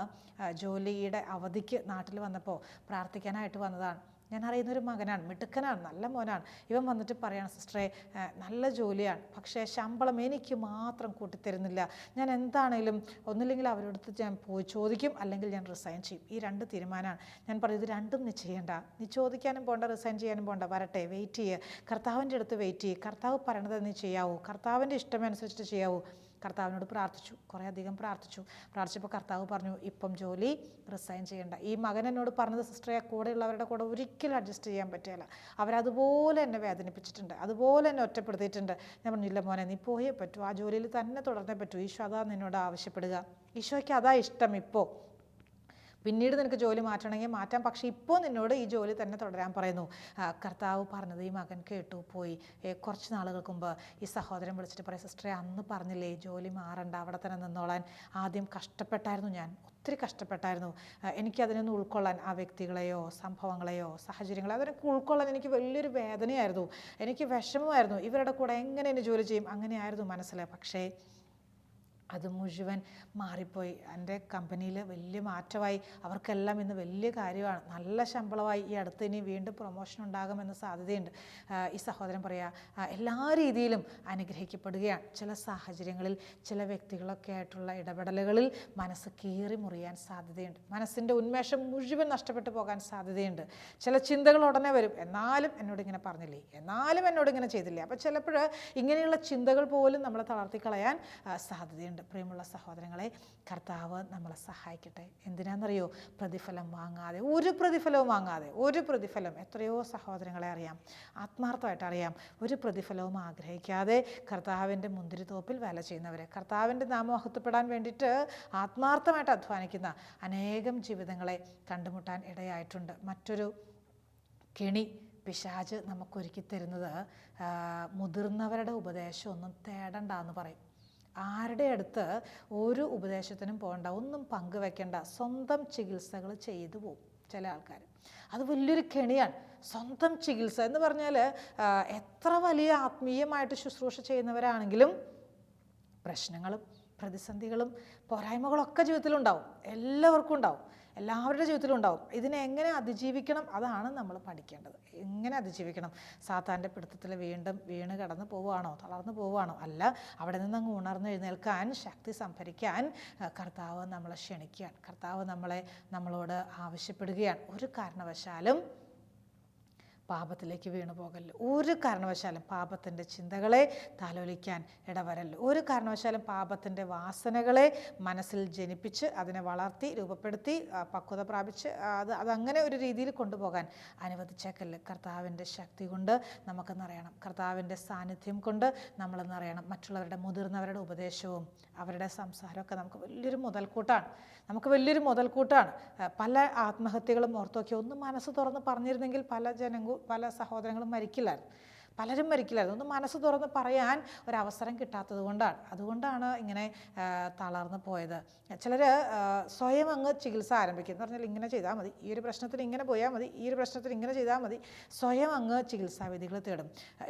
ജോലിയുടെ അവധിക്ക് നാട്ടിൽ വന്നപ്പോൾ പ്രാർത്ഥിക്കാനായിട്ട് വന്നതാണ്. ഞാൻ അറിയുന്നൊരു മകനാണ്, മിടുക്കനാണ്, നല്ല മോനാണ്. ഇവൻ വന്നിട്ട് പറയാണ്, സിസ്റ്ററെ, നല്ല ജോലിയാണ്, പക്ഷേ ശമ്പളം എനിക്ക് മാത്രം കൂട്ടിത്തരുന്നില്ല. ഞാൻ എന്താണേലും ഒന്നില്ലെങ്കിൽ അവരോടത്ത് ഞാൻ പോയി ചോദിക്കും, അല്ലെങ്കിൽ ഞാൻ റിസൈൻ ചെയ്യും. ഈ രണ്ട് തീരുമാനമാണ്. ഞാൻ പറയും, ഇത് രണ്ടും നീ ചെയ്യണ്ട, നീ ചോദിക്കാനും പോകണ്ട, റിസൈൻ ചെയ്യാനും പോകണ്ട, വരട്ടെ, വെയിറ്റ് ചെയ്യുക, കർത്താവിൻ്റെ അടുത്ത് വെയിറ്റ് ചെയ്യുക, കർത്താവ് പറയണത് നീ ചെയ്യാവൂ, കർത്താവിൻ്റെ ഇഷ്ടമനുസരിച്ചിട്ട് ചെയ്യാവൂ. കർത്താവിനോട് പ്രാർത്ഥിച്ചു, കുറേ അധികം പ്രാർത്ഥിച്ചപ്പോൾ കർത്താവ് പറഞ്ഞു, ഇപ്പം ജോലി റിസൈൻ ചെയ്യണ്ട. ഈ മകൻ എന്നോട് പറഞ്ഞത്, സിസ്റ്ററെ, കൂടെയുള്ളവരുടെ കൂടെ ഒരിക്കലും അഡ്ജസ്റ്റ് ചെയ്യാൻ പറ്റില്ല, അവരതുപോലെ എന്നെ വേദനിപ്പിച്ചിട്ടുണ്ട്, അതുപോലെ എന്നെ ഒറ്റപ്പെടുത്തിയിട്ടുണ്ട്. ഞാൻ പറഞ്ഞില്ല മോനെ, നീ പോയേ പറ്റൂ, ആ ജോലിയിൽ തന്നെ തുടർന്നേ പറ്റൂ. ഈശോ അതാ നിന്നോട് ആവശ്യപ്പെടുക, ഈശോയ്ക്ക് അതാ ഇഷ്ടം. ഇപ്പോൾ പിന്നീട് നിനക്ക് ജോലി മാറ്റണമെങ്കിൽ മാറ്റാം, പക്ഷേ ഇപ്പോൾ നിന്നോട് ഈ ജോലി തന്നെ തുടരാൻ പറയുന്നു. കർത്താവ് പറഞ്ഞത് ഈ മകൻ കേട്ടു, പോയി. കുറച്ച് നാളുകൾക്ക് മുമ്പ് ഈ സഹോദരൻ വിളിച്ചിട്ട് പറയും, സിസ്റ്ററെ, അന്ന് പറഞ്ഞില്ലേ ജോലി മാറണ്ട, അവിടെ തന്നെ നിന്നോളാൻ. ആദ്യം കഷ്ടപ്പെട്ടായിരുന്നു, ഞാൻ ഒത്തിരി കഷ്ടപ്പെട്ടായിരുന്നു. എനിക്കതിനൊന്നും ഉൾക്കൊള്ളാൻ, ആ വ്യക്തികളെയോ സംഭവങ്ങളെയോ സാഹചര്യങ്ങളെയോ അതിനൊക്കെ ഉൾക്കൊള്ളാൻ എനിക്ക് വലിയൊരു വേദനയായിരുന്നു, എനിക്ക് വിഷമമായിരുന്നു. ഇവരുടെ കൂടെ എങ്ങനെ ജോലി ചെയ്യും, അങ്ങനെയായിരുന്നു മനസ്സിൽ. പക്ഷേ അത് മുഴുവൻ മാറിപ്പോയി. എൻ്റെ കമ്പനിയിൽ വലിയ മാറ്റമായി. അവർക്കെല്ലാം ഇന്ന് വലിയ കാര്യമാണ്, നല്ല ശമ്പളമായി. ഈ അടുത്ത് ഇനി വീണ്ടും പ്രൊമോഷൻ ഉണ്ടാകുമെന്ന് സാധ്യതയുണ്ട്. ഈ സഹോദരൻ പറയുക, എല്ലാ രീതിയിലും അനുഗ്രഹിക്കപ്പെടുകയാണ്. ചില സാഹചര്യങ്ങളിൽ ചില വ്യക്തികളൊക്കെ ആയിട്ടുള്ള ഇടപെടലുകളിൽ മനസ്സ് കീറി മുറിയാൻ സാധ്യതയുണ്ട്. മനസ്സിൻ്റെ ഉന്മേഷം മുഴുവൻ നഷ്ടപ്പെട്ടു പോകാൻ സാധ്യതയുണ്ട്. ചില ചിന്തകൾ ഉടനെ വരും, എന്നാലും എന്നോട് ഇങ്ങനെ പറഞ്ഞില്ലേ, എന്നാലും എന്നോട് ഇങ്ങനെ ചെയ്തില്ലേ. അപ്പോൾ ചിലപ്പോൾ ഇങ്ങനെയുള്ള ചിന്തകൾ പോലും നമ്മളെ തളർത്തിക്കളയാൻ സാധ്യതയുണ്ട്. പ്രിയമുള്ള സഹോദരങ്ങളെ, കർത്താവ് നമ്മളെ സഹായിക്കട്ടെ. എന്തിനാണെന്നറിയോ? പ്രതിഫലം വാങ്ങാതെ, ഒരു പ്രതിഫലവും വാങ്ങാതെ, ഒരു പ്രതിഫലം, എത്രയോ സഹോദരങ്ങളെ അറിയാം, ആത്മാർത്ഥമായിട്ട് അറിയാം, ഒരു പ്രതിഫലവും ആഗ്രഹിക്കാതെ കർത്താവിൻ്റെ മുന്തിരിത്തോപ്പിൽ വേല ചെയ്യുന്നവരെ, കർത്താവിൻ്റെ നാമം മഹത്വപ്പെടാൻ വേണ്ടിയിട്ട് ആത്മാർത്ഥമായിട്ട് അധ്വാനിക്കുന്ന അനേകം ജീവിതങ്ങളെ കണ്ടുമുട്ടാൻ ഇടയായിട്ടുണ്ട്. മറ്റൊരു കെണി പിശാച് നമുക്കൊരുക്കി തരുന്നത് മുതിർന്നവരുടെ ഉപദേശമൊന്നും തേടണ്ട എന്ന് പറയും. ആരുടെ അടുത്ത് ഒരു ഉപദേശത്തിനും പോകണ്ട, ഒന്നും പങ്കുവെക്കേണ്ട, സ്വന്തം ചികിത്സകൾ ചെയ്തു പോകും ചില ആൾക്കാർ. അത് വലിയൊരു കെണിയാണ്. സ്വന്തം ചികിത്സ എന്ന് പറഞ്ഞാൽ എത്ര വലിയ ആത്മീയമായിട്ട് ശുശ്രൂഷ ചെയ്യുന്നവരാണെങ്കിലും പ്രശ്നങ്ങളും പ്രതിസന്ധികളും പോരായ്മകളൊക്കെ ജീവിതത്തിലുണ്ടാവും. എല്ലാവർക്കും ഉണ്ടാവും, എല്ലാവരുടെ ജീവിതത്തിലും ഉണ്ടാവും. ഇതിനെ എങ്ങനെ അതിജീവിക്കണം, അതാണ് നമ്മൾ പഠിക്കേണ്ടത്. എങ്ങനെ അതിജീവിക്കണം? സാത്താൻ്റെ പിടുത്തത്തിൽ വീണ്ടും വീണ് കടന്ന് പോവുകയാണോ, തളർന്നു പോവുകയാണോ? അല്ല, അവിടെ നിന്ന് അങ്ങ് ഉണർന്ന് എഴുന്നേൽക്കാൻ, ശക്തി സംഭരിക്കാൻ കർത്താവ് നമ്മളെ ക്ഷണിക്കുകയാണ്. കർത്താവ് നമ്മളോട് ആവശ്യപ്പെടുകയാണ്, ഒരു കാരണവശാലും പാപത്തിലേക്ക് വീണു പോകല്ലോ, ഒരു കാരണവശാലും പാപത്തിൻ്റെ ചിന്തകളെ താലോലിക്കാൻ ഇടവരല്ലോ, ഒരു കാരണവശാലും പാപത്തിൻ്റെ വാസനകളെ മനസ്സിൽ ജനിപ്പിച്ച് അതിനെ വളർത്തി രൂപപ്പെടുത്തി പക്വത പ്രാപിച്ച് അതങ്ങനെ ഒരു രീതിയിൽ കൊണ്ടുപോകാൻ അനുവദിച്ചേക്കല്ല്. കർത്താവിൻ്റെ ശക്തി കൊണ്ട് നമുക്ക് നിറയണം, കർത്താവിൻ്റെ സാന്നിധ്യം കൊണ്ട് നമ്മൾ നിറയണം. മറ്റുള്ളവരുടെ മുതിർന്നവരുടെ ഉപദേശവും അവരുടെ സംസാരമൊക്കെ നമുക്ക് വലിയൊരു മുതൽക്കൂട്ടാണ്. പല ആത്മഹത്യകളും ഓർത്തോക്കി ഒന്ന് മനസ്സ് തുറന്ന് പറഞ്ഞിരുന്നെങ്കിൽ പല സഹോദരങ്ങളും പലരും മരിക്കില്ലായിരുന്നു. ഒന്ന് മനസ്സ് തുറന്ന് പറയാൻ ഒരവസരം കിട്ടാത്തത് അതുകൊണ്ടാണ് ഇങ്ങനെ തളർന്നു പോയത്. ചിലർ സ്വയം അങ്ങ് ചികിത്സ ആരംഭിക്കും എന്ന് പറഞ്ഞാൽ ഇങ്ങനെ ചെയ്താൽ മതി, ഈ ഒരു പ്രശ്നത്തിന് ഇങ്ങനെ പോയാൽ മതി, ഈ ഒരു പ്രശ്നത്തിന് ഇങ്ങനെ ചെയ്താൽ മതി, സ്വയം അങ്ങ് ചികിത്സാവിധികൾ തേടും.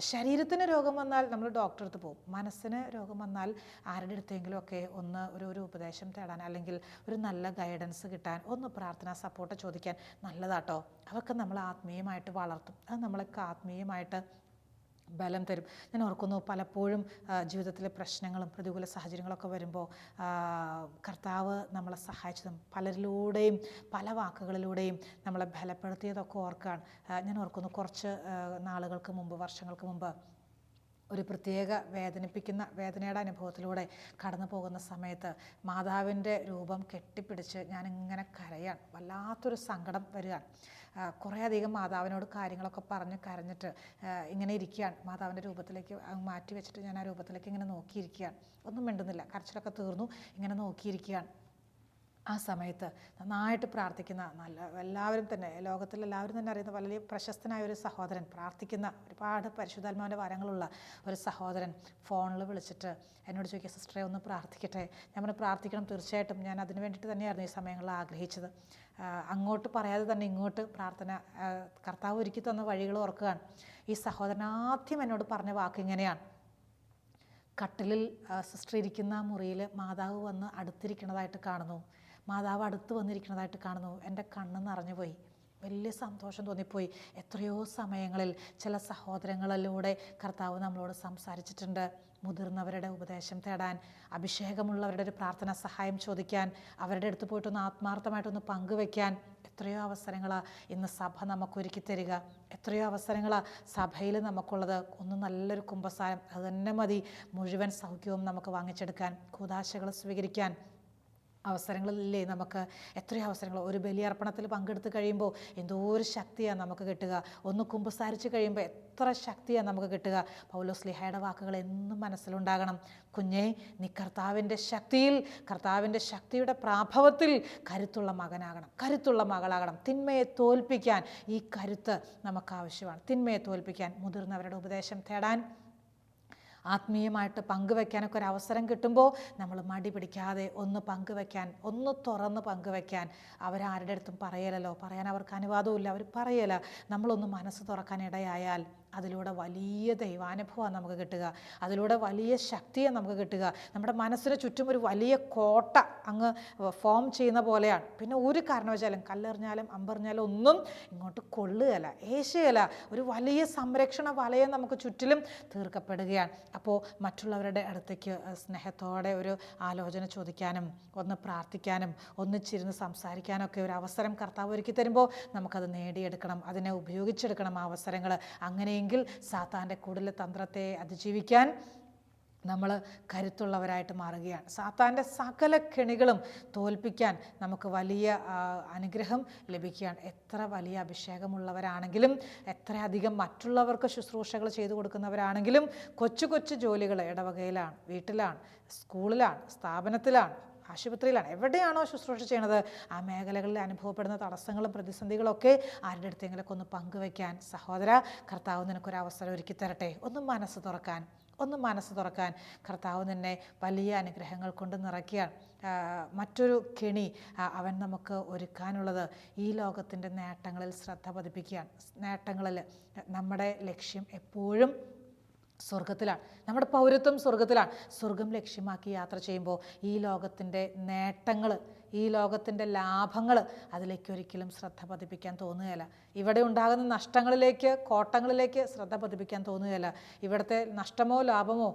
ശരീരത്തിന് രോഗം വന്നാൽ നമ്മൾ ഡോക്ടറെ അടുത്ത് പോകും, മനസ്സിന് രോഗം വന്നാൽ ആരുടെ അടുത്തെങ്കിലുമൊക്കെ ഒന്ന് ഒരു ഉപദേശം തേടാൻ, അല്ലെങ്കിൽ ഒരു നല്ല ഗൈഡൻസ് കിട്ടാൻ, ഒന്ന് പ്രാർത്ഥന സപ്പോർട്ട് ചോദിക്കാൻ നല്ലതാട്ടോ. അതൊക്കെ നമ്മൾ ആത്മീയമായിട്ട് വളർത്തും, അത് നമ്മളൊക്കെ ആത്മീയമായിട്ട് ബലം തരും. ഞാൻ ഓർക്കുന്നു, പലപ്പോഴും ജീവിതത്തിലെ പ്രശ്നങ്ങളും പ്രതികൂല സാഹചര്യങ്ങളൊക്കെ വരുമ്പോൾ കർത്താവ് നമ്മളെ സഹായിച്ചതും പലരിലൂടെയും പല വാക്കുകളിലൂടെയും നമ്മളെ ബലപ്പെടുത്തിയതൊക്കെ ഓർക്കാൻ ഞാൻ ഓർക്കുന്നു. കുറച്ച് വർഷങ്ങൾക്ക് മുമ്പ് ഒരു പ്രത്യേക വേദനയുടെ അനുഭവത്തിലൂടെ കടന്നു പോകുന്ന സമയത്ത് മാതാവിൻ്റെ രൂപം കെട്ടിപ്പിടിച്ച് ഞാനിങ്ങനെ കരയാണ്, വല്ലാത്തൊരു സങ്കടം വരികയാണ്. കുറേ അധികം മാതാവിനോട് കാര്യങ്ങളൊക്കെ പറഞ്ഞ് കരഞ്ഞിട്ട് ഇങ്ങനെ ഇരിക്കുകയാണ്. മാതാവിൻ്റെ രൂപത്തിലേക്ക് മാറ്റി വെച്ചിട്ട് ഞാൻ ആ രൂപത്തിലേക്ക് ഇങ്ങനെ നോക്കിയിരിക്കുകയാണ്, ഒന്നും മിണ്ടുന്നില്ല, കരച്ചിലൊക്കെ തീർന്നു, ഇങ്ങനെ നോക്കിയിരിക്കുകയാണ്. ആ സമയത്ത് നന്നായിട്ട് പ്രാർത്ഥിക്കുന്ന ലോകത്തിലെല്ലാവരും തന്നെ അറിയുന്ന വലിയ പ്രശസ്തനായ ഒരു സഹോദരൻ, പ്രാർത്ഥിക്കുന്ന ഒരുപാട് പരിശുദ്ധാത്മാവിൻ്റെ വരങ്ങളുള്ള ഒരു സഹോദരൻ ഫോണിൽ വിളിച്ചിട്ട് എന്നോട് ചോദിക്കുക, സിസ്റ്ററെ ഒന്ന് പ്രാർത്ഥിക്കട്ടെ. ഞാൻ പറഞ്ഞു, പ്രാർത്ഥിക്കണം, തീർച്ചയായിട്ടും, ഞാൻ അതിന് വേണ്ടിയിട്ട് തന്നെയായിരുന്നു ഈ സമയങ്ങളിൽ ആഗ്രഹിച്ചത്. അങ്ങോട്ട് പറയാതെ തന്നെ ഇങ്ങോട്ട് പ്രാർത്ഥന കർത്താവ് ഒരുക്കി തന്ന വഴികൾ ഓർക്കുകയാണ്. ഈ സഹോദരൻ ആദ്യം എന്നോട് പറഞ്ഞ വാക്ക് ഇങ്ങനെയാണ്: കട്ടിലിൽ സിസ്റ്റർ ഇരിക്കുന്ന മുറിയിൽ മാതാവ് വന്ന് അടുത്തിരിക്കുന്നതായിട്ട് കാണുന്നു, മാതാവ് അടുത്ത് വന്നിരിക്കുന്നതായിട്ട് കാണുന്നു. എൻ്റെ കണ്ണ് നിറഞ്ഞു പോയി, വലിയ സന്തോഷം തോന്നിപ്പോയി. എത്രയോ സമയങ്ങളിൽ ചില സഹോദരങ്ങളിലൂടെ കർത്താവ് നമ്മളോട് സംസാരിച്ചിട്ടുണ്ട്. മുതിർന്നവരുടെ ഉപദേശം തേടാൻ, അഭിഷേകമുള്ളവരുടെ ഒരു പ്രാർത്ഥന സഹായം ചോദിക്കാൻ, അവരുടെ അടുത്ത് പോയിട്ടൊന്ന് ആത്മാർത്ഥമായിട്ടൊന്ന് പങ്കുവെക്കാൻ എത്രയോ അവസരങ്ങളാണ് ഇന്ന് സഭ നമുക്കൊരുക്കി തരിക. എത്രയോ അവസരങ്ങളാണ് സഭയിൽ നമുക്കുള്ളത്. ഒന്ന് നല്ലൊരു കുമ്പസാരം, അത് തന്നെ മതി മുഴുവൻ സൗഖ്യവും നമുക്ക് വാങ്ങിച്ചെടുക്കാൻ, കൂദാശകൾ സ്വീകരിക്കാൻ. അവസരങ്ങളില്ലേ നമുക്ക്? എത്രയോ അവസരങ്ങൾ. ഒരു ബലിയർപ്പണത്തിൽ പങ്കെടുത്ത് കഴിയുമ്പോൾ എന്തോ ഒരു ശക്തിയാണ് നമുക്ക് കിട്ടുക. ഒന്ന് കുമ്പസാരിച്ച് കഴിയുമ്പോൾ എത്ര ശക്തിയാണ് നമുക്ക് കിട്ടുക. പൗലോസ്ലീഹായുടെ വാക്കുകൾ എന്നും മനസ്സിലുണ്ടാകണം: കുഞ്ഞേ, നീ കർത്താവിൻ്റെ ശക്തിയുടെ പ്രാഭവത്തിൽ കരുത്തുള്ള മകനാകണം, കരുത്തുള്ള മകളാകണം. തിന്മയെ തോൽപ്പിക്കാൻ ഈ കരുത്ത് നമുക്ക് ആവശ്യമാണ്. തിന്മയെ തോൽപ്പിക്കാൻ മുതിർന്നവരുടെ ഉപദേശം തേടാൻ, ആത്മീയമായിട്ട് പങ്കുവെക്കാനൊക്കെ ഒരു അവസരം കിട്ടുമ്പോൾ നമ്മൾ മടി പിടിക്കാതെ ഒന്ന് പങ്കുവെക്കാൻ, ഒന്ന് തുറന്ന് പങ്കുവെക്കാൻ. അവരാരുടെ അടുത്തും പറയലല്ലോ, പറയാൻ അവർക്ക് അനുവാദമില്ല, അവർ പറയല. നമ്മളൊന്ന് മനസ്സ് തുറക്കാൻ ഇടയായാൽ അതിലൂടെ വലിയ ദൈവാനുഭവമാണ് നമുക്ക് കിട്ടുക, അതിലൂടെ വലിയ ശക്തിയാണ് നമുക്ക് കിട്ടുക. നമ്മുടെ മനസ്സിന് ചുറ്റും ഒരു വലിയ കോട്ട അങ്ങ് ഫോം ചെയ്യുന്ന പോലെയാണ്. പിന്നെ ഒരു കാരണവശാലും കല്ലെറിഞ്ഞാലും അമ്പെറിഞ്ഞാലും ഒന്നും ഇങ്ങോട്ട് കൊള്ളുകയില്ല, ഏശുകയില്ല. ഒരു വലിയ സംരക്ഷണ വലയം നമുക്ക് ചുറ്റിലും തീർക്കപ്പെടുകയാണ്. അപ്പോൾ മറ്റുള്ളവരുടെ അടുത്തേക്ക് സ്നേഹത്തോടെ ഒരു ആലോചന ചോദിക്കാനും ഒന്ന് പ്രാർത്ഥിക്കാനും ഒന്നിച്ചിരുന്ന് സംസാരിക്കാനൊക്കെ ഒരു അവസരം കർത്താവ് ഒരുക്കി തരുമ്പോൾ നമുക്കത് നേടിയെടുക്കണം, അതിനെ ഉപയോഗിച്ചെടുക്കണം ആ അവസരങ്ങൾ. അങ്ങനെയെങ്കിൽ സാത്താൻ്റെ കൂടുതൽ തന്ത്രത്തെ അതിജീവിക്കാൻ നമ്മൾ കരുത്തുള്ളവരായിട്ട് മാറുകയാണ്. സാത്താൻ്റെ സകല കെണികളും തോൽപ്പിക്കാൻ നമുക്ക് വലിയ അനുഗ്രഹം ലഭിക്കുകയാണ്. എത്ര വലിയ അഭിഷേകമുള്ളവരാണെങ്കിലും, എത്രയധികം മറ്റുള്ളവർക്ക് ശുശ്രൂഷകൾ ചെയ്തു കൊടുക്കുന്നവരാണെങ്കിലും, കൊച്ചു കൊച്ചു ജോലികൾ ഇടവകയിലാണ്, വീട്ടിലാണ്, സ്കൂളിലാണ്, സ്ഥാപനത്തിലാണ്, ആശുപത്രിയിലാണ്, എവിടെയാണോ ശുശ്രൂഷ ചെയ്യണത് ആ മേഖലകളിൽ അനുഭവപ്പെടുന്ന തടസ്സങ്ങളും പ്രതിസന്ധികളൊക്കെ ആരുടെ അടുത്തെങ്കിലൊക്കെ ഒന്ന് പങ്കുവയ്ക്കാൻ സഹോദര, കർത്താവ് നിനക്കൊരു അവസരം ഒരുക്കി തരട്ടെ. ഒന്ന് മനസ്സ് തുറക്കാൻ കർത്താവ് നിന്നെ വലിയ അനുഗ്രഹങ്ങൾ കൊണ്ട് നിറയ്ക്കുകയാണ്. മറ്റൊരു കെണി അവൻ നമുക്ക് ഒരുക്കാനുള്ളത് ഈ ലോകത്തിൻ്റെ നേട്ടങ്ങളിൽ ശ്രദ്ധ പതിപ്പിക്കുകയാണ്. നേട്ടങ്ങളിൽ നമ്മുടെ ലക്ഷ്യം എപ്പോഴും സ്വർഗത്തിലാണ്, നമ്മുടെ പൗരത്വം സ്വർഗത്തിലാണ്. സ്വർഗം ലക്ഷ്യമാക്കി യാത്ര ചെയ്യുമ്പോൾ ഈ ലോകത്തിൻ്റെ നേട്ടങ്ങൾ, ഈ ലോകത്തിൻ്റെ ലാഭങ്ങൾ അതിലേക്ക് ഒരിക്കലും ശ്രദ്ധ പതിപ്പിക്കാൻ തോന്നുകയില്ല. ഇവിടെ ഉണ്ടാകുന്ന നഷ്ടങ്ങളിലേക്ക്, കോട്ടങ്ങളിലേക്ക് ശ്രദ്ധ പതിപ്പിക്കാൻ തോന്നുകയില്ല. ഇവിടുത്തെ നഷ്ടമോ ലാഭമോ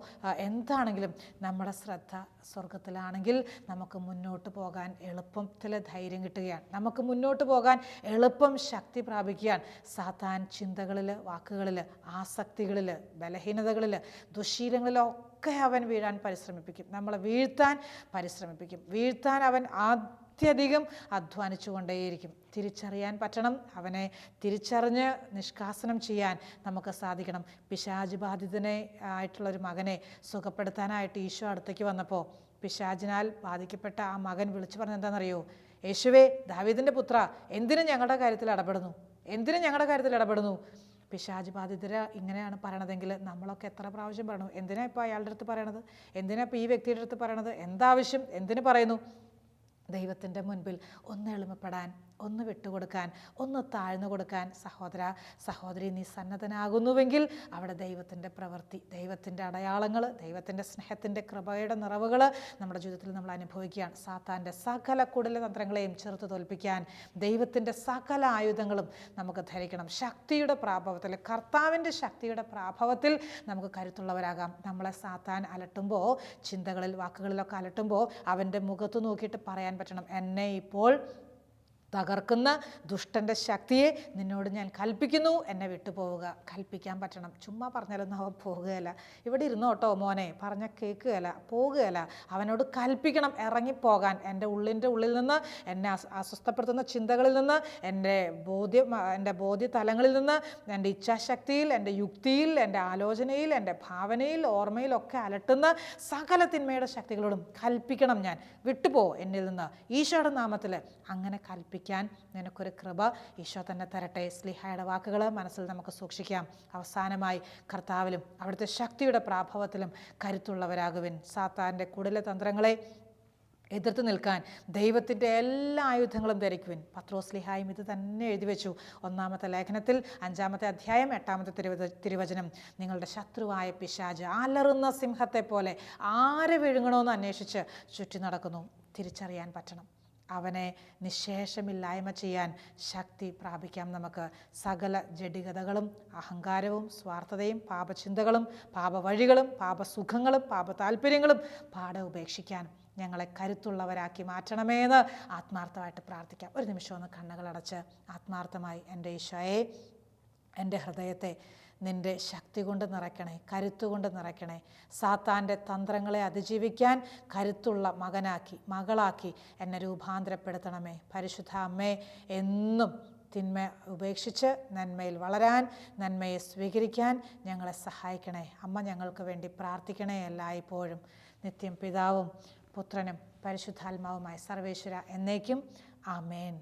എന്താണെങ്കിലും നമ്മുടെ ശ്രദ്ധ സ്വർഗത്തിലാണെങ്കിൽ നമുക്ക് മുന്നോട്ട് പോകാൻ എളുപ്പത്തിൽ ധൈര്യം കിട്ടുകയാണ്, നമുക്ക് മുന്നോട്ട് പോകാൻ എളുപ്പം ശക്തി പ്രാപിക്കുകയാണ്. സാത്താൻ ചിന്തകളിൽ, വാക്കുകളിൽ, ആസക്തികളിൽ, ബലഹീനതകളിൽ, ദുശ്ശീലങ്ങളിലൊക്കെ അവൻ വീഴാൻ പരിശ്രമിപ്പിക്കും, നമ്മളെ വീഴ്ത്താൻ അവൻ അത്യധികം അധ്വാനിച്ചു കൊണ്ടേയിരിക്കും. തിരിച്ചറിയാൻ പറ്റണം, അവനെ തിരിച്ചറിഞ്ഞ് നിഷ്കാസനം ചെയ്യാൻ നമുക്ക് സാധിക്കണം. പിശാച് ബാധിതനെ ആയിട്ടുള്ളൊരു മകനെ സുഖപ്പെടുത്താനായിട്ട് ഈശോ അടുത്തേക്ക് വന്നപ്പോൾ പിശാചിനാൽ ബാധിക്കപ്പെട്ട ആ മകൻ വിളിച്ചു പറഞ്ഞത് എന്താണെന്നറിയോ? യേശുവേ, ദാവീദിൻ്റെ പുത്ര, എന്തിനും ഞങ്ങളുടെ കാര്യത്തിൽ ഇടപെടുന്നു. പിശാച് ബാധിതര് ഇങ്ങനെയാണ് പറയണതെങ്കിൽ നമ്മളൊക്കെ എത്ര പ്രാവശ്യം പറയണു? എന്തിനാ ഇപ്പോൾ അയാളുടെ അടുത്ത് പറയണത്? എന്തിനാ ഇപ്പോൾ ഈ വ്യക്തിയുടെ അടുത്ത് പറയണത്? എന്താവശ്യം? എന്തിനു പറയുന്നു? ദൈവത്തിൻ്റെ മുൻപിൽ ഒന്ന് എളിമപ്പെടാൻ, ഒന്ന് വിട്ടുകൊടുക്കാൻ, ഒന്ന് താഴ്ന്നു കൊടുക്കാൻ സഹോദരി നീ സന്നദ്ധനാകുന്നുവെങ്കിൽ അവിടെ ദൈവത്തിൻ്റെ പ്രവൃത്തി, ദൈവത്തിൻ്റെ അടയാളങ്ങൾ, ദൈവത്തിൻ്റെ സ്നേഹത്തിൻ്റെ കൃപയുടെ നിറവുകൾ നമ്മുടെ ജീവിതത്തിൽ നമ്മൾ അനുഭവിക്കുകയാണ്. സാത്താൻ്റെ സകല കുടില തന്ത്രങ്ങളെയും ചെറുത്ത് തോൽപ്പിക്കാൻ ദൈവത്തിൻ്റെ സകല ആയുധങ്ങളും നമുക്ക് ധരിക്കണം. ശക്തിയുടെ പ്രാഭവത്തിൽ, കർത്താവിൻ്റെ ശക്തിയുടെ പ്രാഭവത്തിൽ നമുക്ക് കരുത്തുള്ളവരാകാം. നമ്മളെ സാത്താൻ അലട്ടുമ്പോൾ, ചിന്തകളിൽ, വാക്കുകളിലൊക്കെ അലട്ടുമ്പോൾ അവൻ്റെ മുഖത്ത് നോക്കിയിട്ട് പറയാൻ പറ്റണം, എന്നെ ഇപ്പോൾ തകർക്കുന്ന ദുഷ്ടൻ്റെ ശക്തിയെ നിന്നോട് ഞാൻ കൽപ്പിക്കുന്നു, എന്നെ വിട്ടുപോവുക. കൽപ്പിക്കാൻ പറ്റണം. ചുമ്മാ പറഞ്ഞാലൊന്നും അവൻ പോകുകയല്ല. ഇവിടെ ഇരുന്നോട്ടോ മോനെ പറഞ്ഞാൽ കേൾക്കുകയല്ല, പോകുകയല്ല. അവനോട് കൽപ്പിക്കണം ഇറങ്ങിപ്പോകാൻ. എൻ്റെ ഉള്ളിൽ നിന്ന്, എന്നെ അസ്വസ്ഥപ്പെടുത്തുന്ന ചിന്തകളിൽ നിന്ന്, എൻ്റെ ബോധ്യതലങ്ങളിൽ നിന്ന്, എൻ്റെ ഇച്ഛാശക്തിയിൽ, എൻ്റെ യുക്തിയിൽ, എൻ്റെ ആലോചനയിൽ, എൻ്റെ ഭാവനയിൽ, ഓർമ്മയിലൊക്കെ അലട്ടുന്ന സകല തിന്മയുടെ ശക്തികളോടും കൽപ്പിക്കണം, ഞാൻ വിട്ടുപോ എന്നിൽ നിന്ന്. ഈശോയുടെ നാമത്തിൽ അങ്ങനെ കൽപ്പിക്കാൻ നിനക്കൊരു കൃപ ഈശോ തന്നെ തരട്ടെ. സ്ലിഹായുടെ വാക്കുകൾ മനസ്സിൽ നമുക്ക് സൂക്ഷിക്കാം. അവസാനമായി കർത്താവിലും അവിടുത്തെ ശക്തിയുടെ പ്രാഭവത്തിലും കരുത്തുള്ളവരാകുവിൻ. സാത്താൻ്റെ കുടില തന്ത്രങ്ങളെ എതിർത്ത് നിൽക്കാൻ ദൈവത്തിൻ്റെ എല്ലാ ആയുധങ്ങളും ധരിക്കുവിൻ. പത്രോസ് സ്ലിഹായും ഇത് തന്നെ എഴുതി വെച്ചു. 1-ാമത്തെ ലേഖനത്തിൽ 5-ാമത്തെ അധ്യായം 8-ാമത്തെ തിരുവചനം, നിങ്ങളുടെ ശത്രുവായ പിശാച് അലറുന്ന സിംഹത്തെ പോലെ ആരെ വിഴുങ്ങണമെന്ന് അന്വേഷിച്ച് ചുറ്റി നടക്കുന്നു. തിരിച്ചറിയാൻ പറ്റണം. അവനെ നിശേഷമില്ലായ്മ ചെയ്യാൻ ശക്തി പ്രാപിക്കാം നമുക്ക്. സകല ജഡികതകളും അഹങ്കാരവും സ്വാർത്ഥതയും പാപചിന്തകളും പാപവഴികളും പാപസുഖങ്ങളും പാപതാല്പര്യങ്ങളും പാടെ ഉപേക്ഷിക്കാൻ ഞങ്ങളെ കരുത്തുള്ളവരാക്കി മാറ്റണമേന്ന് ആത്മാർത്ഥമായിട്ട് പ്രാർത്ഥിക്കാം. ഒരു നിമിഷം ഒന്ന് കണ്ണുകളടച്ച് ആത്മാർത്ഥമായി, എൻ്റെ ഈശോയെ, എൻ്റെ ഹൃദയത്തെ നിൻ്റെ ശക്തി കൊണ്ട് നിറയ്ക്കണേ, കരുത്തുകൊണ്ട് നിറയ്ക്കണേ. സാത്താൻ്റെ തന്ത്രങ്ങളെ അതിജീവിക്കാൻ കരുത്തുള്ള മകളാക്കി എന്നെ രൂപാന്തരപ്പെടുത്തണമേ. പരിശുദ്ധ അമ്മേ, എന്നും തിന്മ ഉപേക്ഷിച്ച് നന്മയിൽ വളരാൻ, നന്മയെ സ്വീകരിക്കാൻ ഞങ്ങളെ സഹായിക്കണേ. അമ്മ ഞങ്ങൾക്ക് വേണ്ടി പ്രാർത്ഥിക്കണേ എല്ലായ്പ്പോഴും. നിത്യം പിതാവും പുത്രനും പരിശുദ്ധാത്മാവുമായ സർവേശ്വര എന്നേക്കും ആമേൻ.